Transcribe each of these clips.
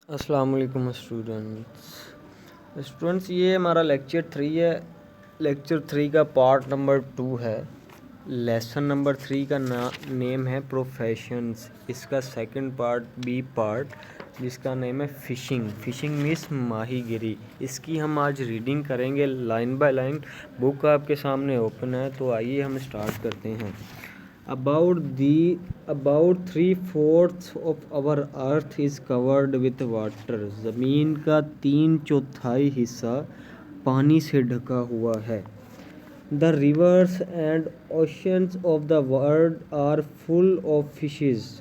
السلام علیکم اسٹوڈنٹس یہ ہمارا لیکچر 3 ہے. لیکچر 3 کا پارٹ نمبر 2 ہے. لیسن نمبر 3 کا نیم ہے پروفیشنز. اس کا سیکنڈ پارٹ بی پارٹ جس کا نیم ہے فشنگ. فشنگ مینس ماہی گیری. اس کی ہم آج ریڈنگ کریں گے لائن بائی لائن. بک آپ کے سامنے اوپن ہے تو آئیے ہم اسٹارٹ کرتے ہیں. About 3/4 of our earth is covered with water. زمین کا 3/4 حصہ پانی سے ڈھکا ہوا ہے. The rivers and oceans of the world are full of fishes.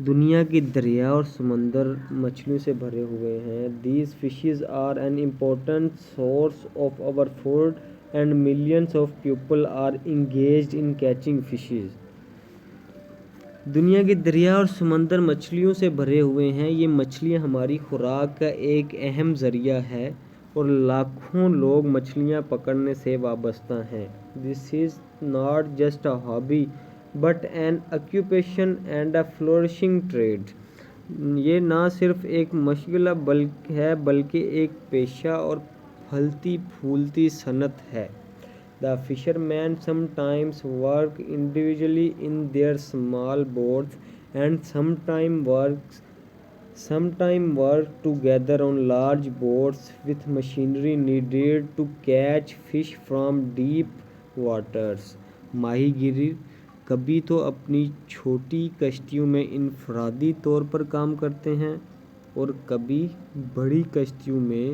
دنیا کے دریا اور سمندر مچھلیوں سے بھرے ہوئے ہیں. These fishes are an important source of our food and millions of people are engaged in catching fishes. دنیا کے دریا اور سمندر مچھلیوں سے بھرے ہوئے ہیں. یہ مچھلیاں ہماری خوراک کا ایک اہم ذریعہ ہے اور لاکھوں لوگ مچھلیاں پکڑنے سے وابستہ ہیں. This is not just a hobby but an occupation and a flourishing trade. یہ نہ صرف ایک مشغلہ ہے بلکہ ایک پیشہ اور پھلتی پھولتی صنعت ہے. The fishermen sometimes work individually in their small boats and sometimes work together on large boats with machinery needed to catch fish from deep waters. ماہی گیری کبھی تو اپنی چھوٹی کشتیوں میں انفرادی طور پر کام کرتے ہیں اور کبھی بڑی کشتیوں میں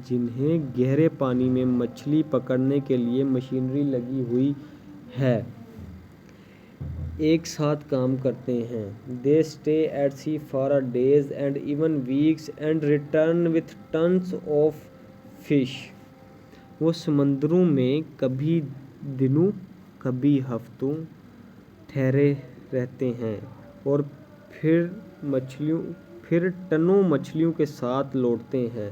جنہیں گہرے پانی میں مچھلی پکڑنے کے لیے مشینری لگی ہوئی ہے ایک ساتھ کام کرتے ہیں. They stay at sea for days and even weeks and return with tons of fish. وہ سمندروں میں کبھی دنوں کبھی ہفتوں ٹھہرے رہتے ہیں اور پھر ٹنوں مچھلیوں کے ساتھ لوٹتے ہیں.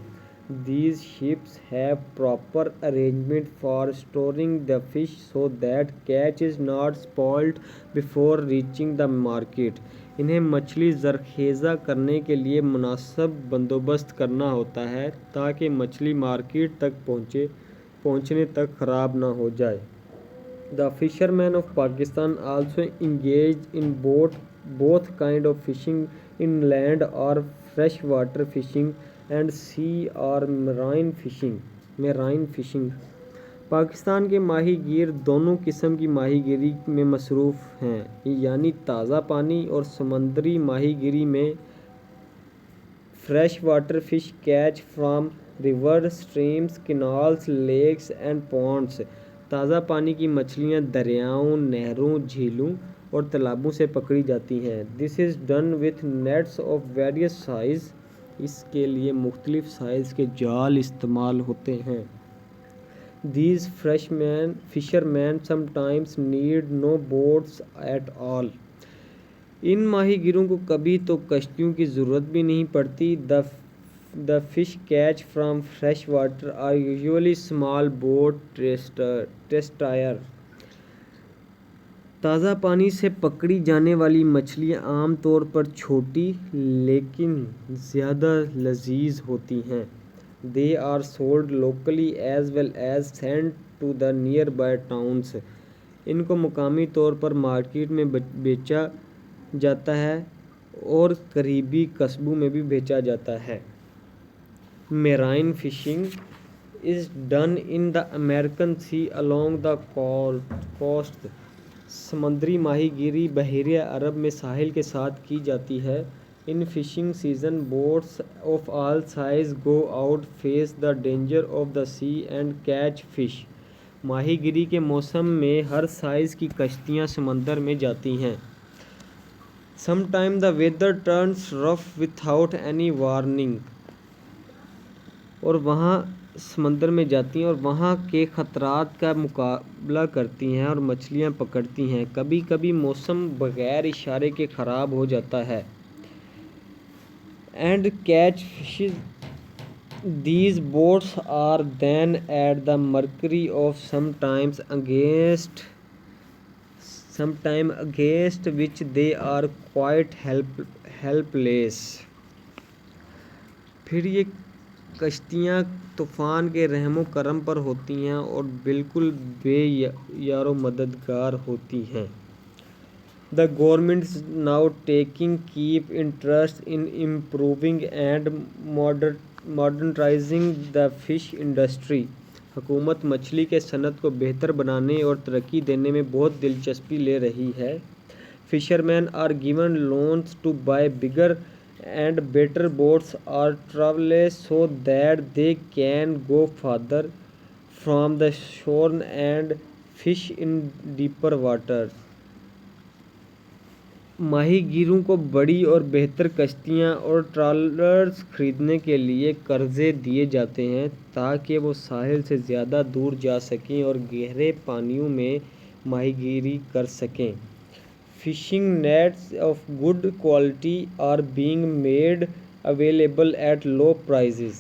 These ships have proper arrangement for storing the fish so that catch is not spoiled before reaching the market. انہیں مچھلی ذخیرہ کرنے کے لیے مناسب بندوبست کرنا ہوتا ہے تاکہ مچھلی مارکیٹ تک پہنچنے تک خراب نہ ہو جائے. The fishermen of Pakistan also engage in both kind of fishing, inland or freshwater fishing and sea or marine fishing. Pakistan کے ماہی گیر دونوں قسم کی ماہی گیری میں مصروف ہیں یعنی تازہ پانی اور سمندری ماہی گیری میں. Fresh water fish catch from river streams canals lakes and ponds. تازہ پانی کی مچھلیاں دریاؤں نہروں جھیلوں اور تالابوں سے پکڑی جاتی ہیں. This is done with nets of various size. اس کے لیے مختلف سائز کے جال استعمال ہوتے ہیں. These fishermen sometimes need no boats at all. ان ماہی گیروں کو کبھی تو کشتیوں کی ضرورت بھی نہیں پڑتی. The fish catch from fresh water are usually small boat destroyer. تازہ پانی سے پکڑی جانے والی مچھلیاں عام طور پر چھوٹی لیکن زیادہ لذیذ ہوتی ہیں. They are sold locally as well as sent to the nearby towns. ان کو مقامی طور پر مارکیٹ میں بیچا جاتا ہے اور قریبی قصبوں میں بھی بیچا جاتا ہے. Marine fishing is done in the American Sea along the coast. سمندری ماہی گیری بحیرہ عرب میں ساحل کے ساتھ کی جاتی ہے. In fishing season boats of all sizes go out face the danger of the sea and catch fish. ماہی گیری کے موسم میں ہر سائز کی کشتیاں سمندر میں جاتی ہیں. Sometimes the weather turns rough without any warning. اور وہاں سمندر میں جاتی ہیں اور وہاں کے خطرات کا مقابلہ کرتی ہیں اور مچھلیاں پکڑتی ہیں. کبھی کبھی موسم بغیر اشارے کے خراب ہو جاتا ہے. And catch fishes. These boats are then at the mercy of sometimes against which they are quite helpless. پھر یہ کشتیاں طوفان کے رحم و کرم پر ہوتی ہیں اور بالکل بے یار و مددگار ہوتی ہیں۔ The government is now taking keen interest in improving and modernizing the fish industry۔ حکومت مچھلی کے صنعت کو بہتر بنانے اور ترقی دینے میں بہت دلچسپی لے رہی ہے۔ Fishermen are given loans to buy bigger and better boats or trawlers so that they can go farther from the shore and fish in deeper waters۔ ماہی گیروں کو بڑی اور بہتر کشتیاں اور ٹرالرز خریدنے کے لیے قرضے دیے جاتے ہیں تاکہ وہ ساحل سے زیادہ دور جا سکیں اور گہرے پانیوں میں ماہی گیری کر سکیں۔ Fishing nets of good quality are being made available at low prices۔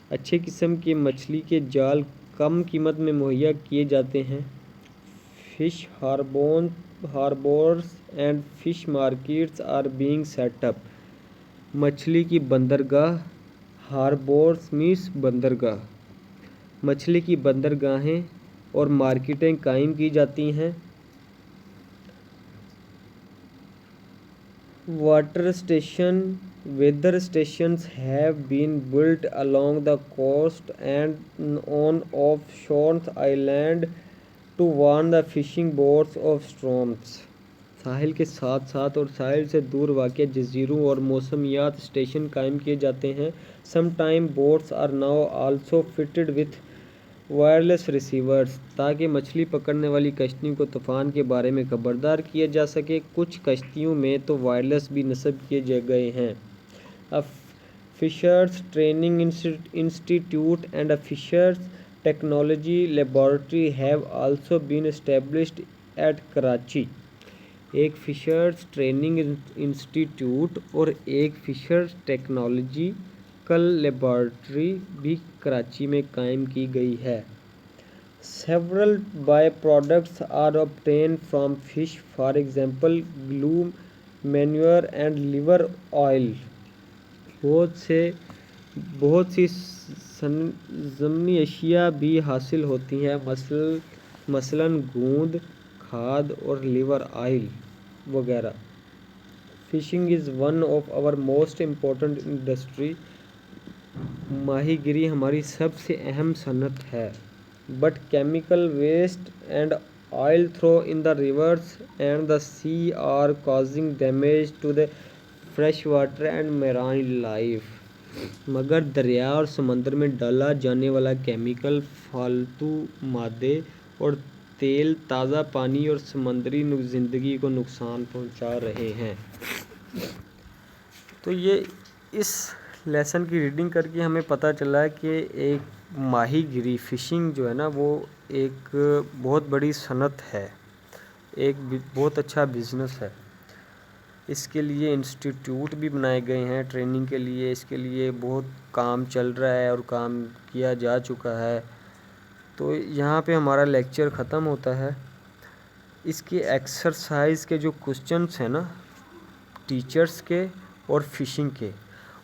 اچھے قسم کے مچھلی کے جال کم قیمت میں مہیا کیے جاتے ہیں۔ Fish harbors and fish markets are being set up۔ مچھلی کی بندرگاہ harbors means بندرگاہ، مچھلی کی بندرگاہیں اور مارکیٹیں قائم کی جاتی ہیں۔ Weather stations have been built along the coast and on offshore islands to warn the fishing boats of storms۔ ساحل کے ساتھ ساتھ اور ساحل سے دور واقع جزیروں اور موسمیات اسٹیشن قائم کیے جاتے ہیں۔ Sometimes boats are now also fitted with wireless receivers تاکہ مچھلی پکڑنے والی کشتیوں کو طوفان کے بارے میں خبردار کیا جا سکے۔ کچھ کشتیوں میں تو وائرلیس بھی نصب کیے گئے ہیں۔ A Fisher's Training Institute and a Fisher's Technology Laboratory have also been established at Karachi۔ ایک فشرز ٹریننگ انسٹیٹیوٹ اور ایک فشرز ٹیکنالوجیکل لیبارٹری بھی کراچی میں قائم کی گئی ہے۔ Several by-products are obtained from fish, for example glue, manure and liver oil۔ بہت سی ضمنی اشیاء بھی حاصل ہوتی ہیں مثلاً گوند، کھاد اور لیور آئل وغیرہ۔ Fishing is one of our most important industry۔ ماہی گیری ہماری سب سے اہم صنعت ہے۔ But chemical waste and oil thrown in the rivers and the sea are causing damage to the freshwater and marine life۔ مگر دریا اور سمندر میں ڈالا جانے والا کیمیکل، فالتو مادے اور تیل تازہ پانی اور سمندری زندگی کو نقصان پہنچا رہے ہیں۔ تو یہ اس لیسن کی ریڈنگ کر کے ہمیں پتہ چلا ہے کہ ایک ماہی گیری فشنگ جو ہے نا وہ ایک بہت بڑی صنعت ہے، ایک بہت اچھا بزنس ہے۔ اس کے لیے انسٹیٹیوٹ بھی بنائے گئے ہیں ٹریننگ کے لیے، اس کے لیے بہت کام چل رہا ہے اور کام کیا جا چکا ہے۔ تو یہاں پہ ہمارا لیکچر ختم ہوتا ہے۔ اس کے ایکسرسائز کے جو کوسچنس ہیں نا ٹیچرز کے اور فشنگ کے،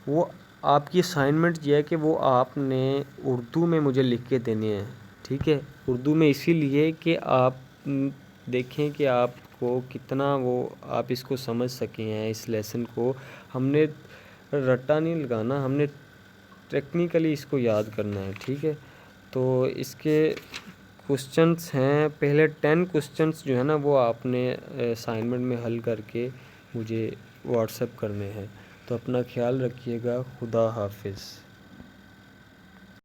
وہ آپ کی اسائنمنٹ یہ ہے کہ وہ آپ نے اردو میں مجھے لکھ کے دینے ہیں، ٹھیک ہے؟ اردو میں اسی لیے کہ آپ دیکھیں کہ آپ کو کتنا آپ اس کو سمجھ سکیں ہیں اس لیسن کو۔ ہم نے رٹا نہیں لگانا، ہم نے ٹیکنیکلی اس کو یاد کرنا ہے، ٹھیک ہے؟ تو اس کے کوسچنس ہیں، پہلے 10 کوسچنس جو ہے نا وہ آپ نے اسائنمنٹ میں حل کر کے مجھے واٹس ایپ کرنے ہیں۔ تو اپنا خیال رکھیے گا، خدا حافظ۔